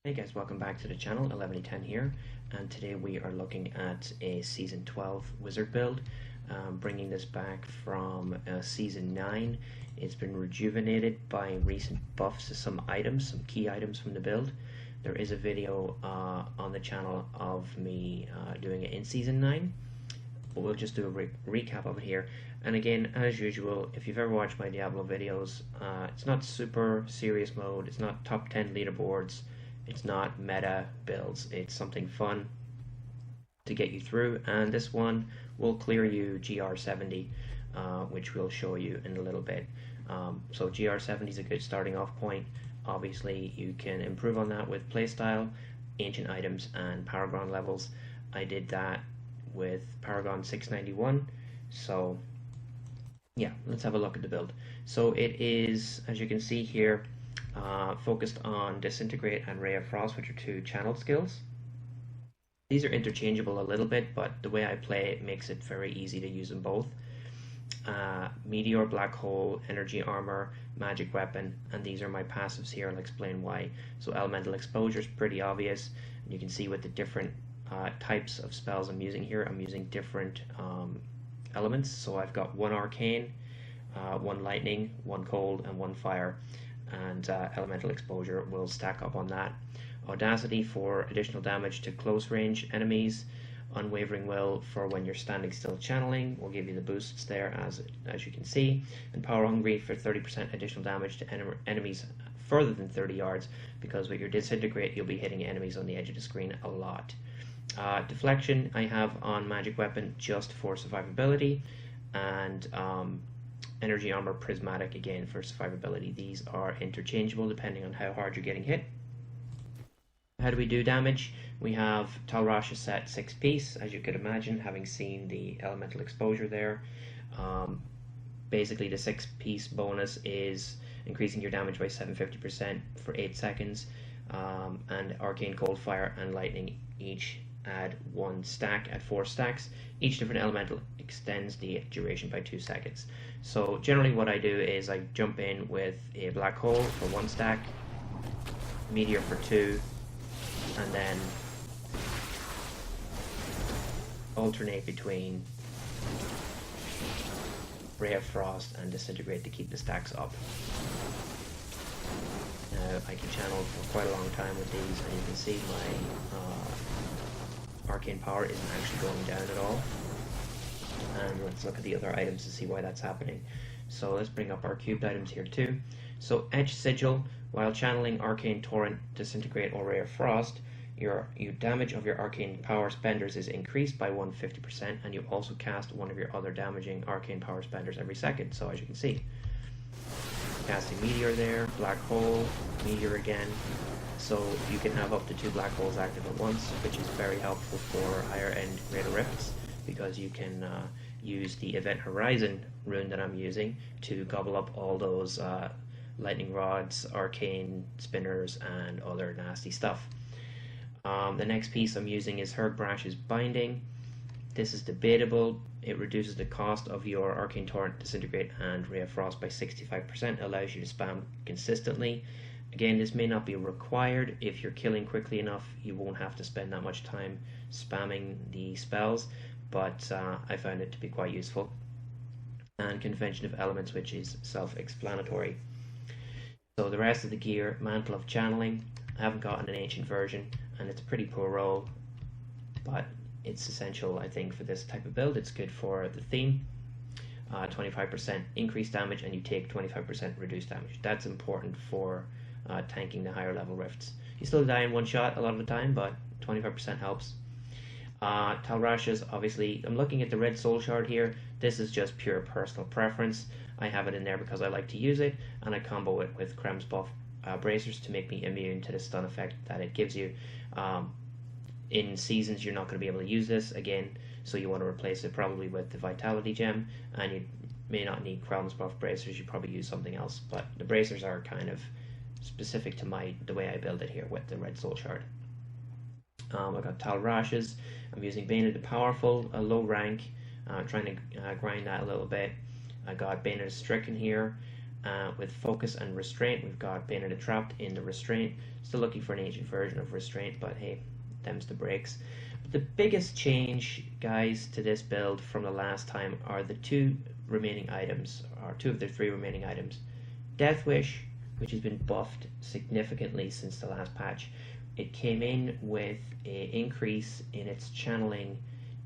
Hey guys, welcome back to the channel. 1110 here, and today we are looking at a Season 12 Wizard build, bringing this back from Season 9. It's been rejuvenated by recent buffs to some items, some key items from the build. There is a video on the channel of me doing it in Season 9, but we'll just do a recap of it here. And again, as usual, if you've ever watched my Diablo videos, it's not super serious mode, it's not top 10 leaderboards, it's not meta builds, it's something fun to get you through, and this one will clear you GR70, which we'll show you in a little bit. So GR70 is a good starting off point. Obviously you can improve on that with playstyle, ancient items, and Paragon levels. I did that with Paragon 691, so yeah, let's have a look at the build. So it is, as you can see here, focused on Disintegrate and Ray of Frost, which are two channel skills. These are interchangeable a little bit, but the way I play it makes it very easy to use them both. Meteor, Black Hole, Energy Armor, Magic Weapon, and these are my passives here. I'll explain why. So Elemental Exposure is pretty obvious. You can see with the different types of spells I'm using here, I'm using different elements. So I've got one Arcane, one Lightning, one Cold, and one Fire. And Elemental Exposure will stack up on that. Audacity for additional damage to close range enemies. Unwavering Will for when you're standing still channeling, will give you the boosts there as you can see. And Power Hungry for 30% additional damage to enemies further than 30 yards, because with your Disintegrate you'll be hitting enemies on the edge of the screen a lot. Deflection I have on Magic Weapon just for survivability, and Energy Armor Prismatic again for survivability. These are interchangeable depending on how hard you're getting hit. How do we do damage? We have Tal Rasha set 6 piece, as you could imagine, having seen the Elemental Exposure there. Basically the 6 piece bonus is increasing your damage by 750% for 8 seconds, and Arcane, Cold, Fire, and Lightning each add 1 stack at 4 stacks. Each different elemental extends the duration by 2 seconds. So generally what I do is I jump in with a Black Hole for 1 stack, Meteor for 2, and then alternate between Ray of Frost and Disintegrate to keep the stacks up. Now I can channel for quite a long time with these, and you can see my arcane power isn't actually going down at all. And let's look at the other items to see why that's happening. So let's bring up our cubed items here too. So Etch Sigil, while channeling Arcane Torrent, Disintegrate, or Ray of Frost, your damage of your arcane power spenders is increased by 150%, and you also cast one of your other damaging arcane power spenders every second. So as you can see, casting Meteor there, Black Hole, Meteor again. So you can have up to 2 Black Holes active at once, which is very helpful for higher end Greater Rifts, because you can use the Event Horizon rune that I'm using to gobble up all those lightning rods, arcane spinners, and other nasty stuff. The next piece I'm using is Hergbrash's Binding. This is debatable. It reduces the cost of your Arcane Torrent, Disintegrate, and Ray of Frost by 65%, allows you to spam consistently. Again, this may not be required. If you're killing quickly enough, you won't have to spend that much time spamming the spells, but I found it to be quite useful. And Convention of Elements, which is self-explanatory. So the rest of the gear, Mantle of Channeling. I haven't gotten an ancient version, and it's a pretty poor roll, but it's essential, I think, for this type of build. It's good for the theme. 25% increased damage, and you take 25% reduced damage. That's important for tanking the higher level rifts. You still die in one shot a lot of the time, but 25% helps. Tal Rasha's, obviously, I'm looking at the red soul shard here. This is just pure personal preference. I have it in there because I like to use it, and I combo it with Krem's buff bracers to make me immune to the stun effect that it gives you. In seasons you're not going to be able to use this again, so you want to replace it probably with the Vitality Gem, and you may not need Krem's buff bracers, you probably use something else, but the bracers are kind of specific to the way I build it here with the red soul shard. I got Tal Rasha's. I'm using Bane of the Powerful, a low rank, trying to grind that a little bit. I got Bane of the Stricken here. with focus and restraint. We've got Bayonetta trapped in the restraint. Still looking for an ancient version of restraint, but hey, them's the breaks. But the biggest change, guys, to this build from the last time are the two remaining items, or two of the three remaining items. Death Wish, which has been buffed significantly since the last patch. It came in with an increase in its channeling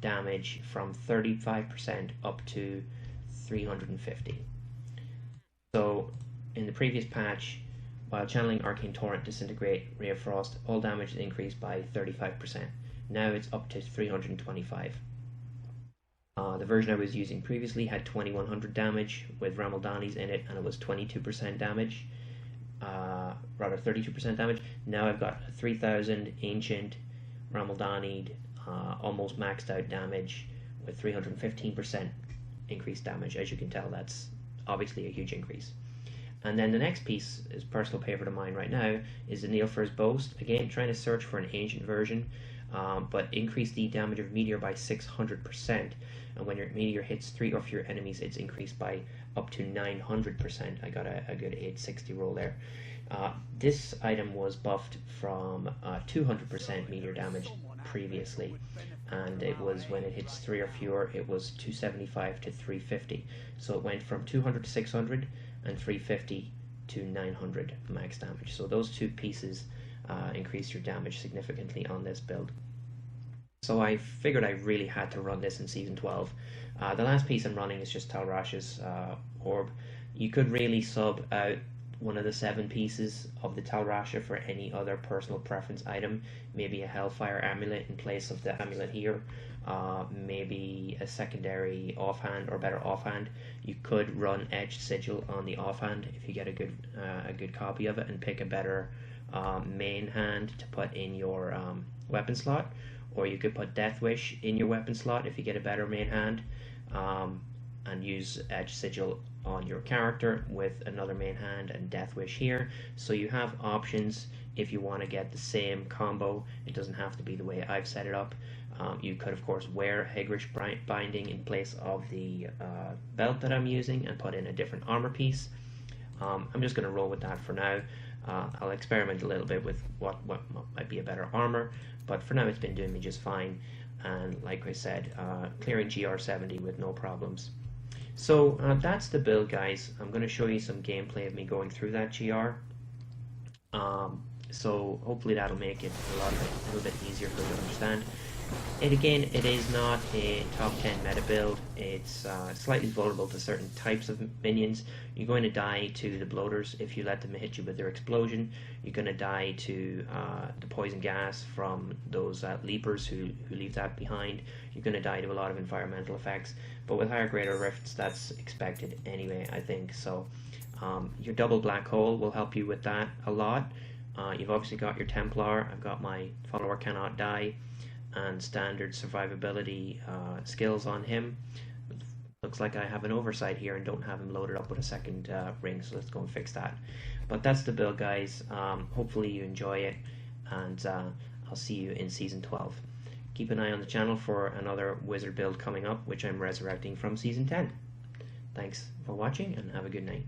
damage from 35% up to 350. So in the previous patch, while channeling Arcane Torrent, Disintegrate, Ray of Frost, all damage is increased by 35%. Now it's up to 325. The version I was using previously had 2100 damage with Ramaldani's in it, and it was 22% damage. Rather 32% damage. Now I've got 3000 Ancient Ramaldani, almost maxed out damage with 315% increased damage. As you can tell, that's obviously a huge increase. And then the next piece is personal favorite of mine right now is the Neilfer's Boast. Again, trying to search for an ancient version, but increase the damage of meteor by 600%. And when your meteor hits 3 or fewer enemies, it's increased by up to 900%. I got a good 860 roll there. This item was buffed from 200% meteor damage previously, and it was when it hits 3 or fewer, it was 275 to 350. So it went from 200 to 600 and 350 to 900 max damage. So those two pieces increase your damage significantly on this build. So I figured I really had to run this in Season 12. The last piece I'm running is just Tal Rasha's orb. You could really sub out one of the 7 pieces of the Tal Rasha for any other personal preference item. Maybe a Hellfire Amulet in place of the amulet here. Maybe a secondary offhand, or better offhand. You could run Etched Sigil on the offhand if you get a good copy of it, and pick a better main hand to put in your weapon slot. Or you could put Death Wish in your weapon slot if you get a better main hand, and use Etched Sigil on your character with another main hand and Death Wish here. So you have options if you want to get the same combo. It doesn't have to be the way I've set it up. You could of course wear Hagrish Binding in place of the belt that I'm using and put in a different armor piece. I'm just going to roll with that for now. I'll experiment a little bit with what might be a better armor, but for now it's been doing me just fine, and like I said, clearing GR70 with no problems. So that's the build, guys. I'm going to show you some gameplay of me going through that GR. So hopefully that'll make it a little bit easier for you to understand. And again, it is not a top 10 meta build. It's slightly vulnerable to certain types of minions. You're going to die to the bloaters if you let them hit you with their explosion. You're going to die to the poison gas from those leapers who leave that behind. You're going to die to a lot of environmental effects. But with higher greater rifts, that's expected anyway, I think. So your double black hole will help you with that a lot. You've obviously got your Templar. I've got my follower cannot die and standard survivability skills on him. Looks like I have an oversight here and don't have him loaded up with a second ring, so let's go and fix that. But that's the build, guys. Hopefully you enjoy it, and I'll see you in Season 12. Keep an eye on the channel for another wizard build coming up, which I'm resurrecting from Season 10. Thanks for watching, and have a good night.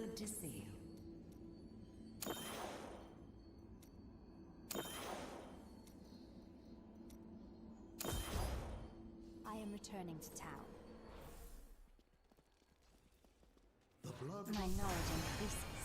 Good to see you. I am returning to town. The blood. My knowledge increases.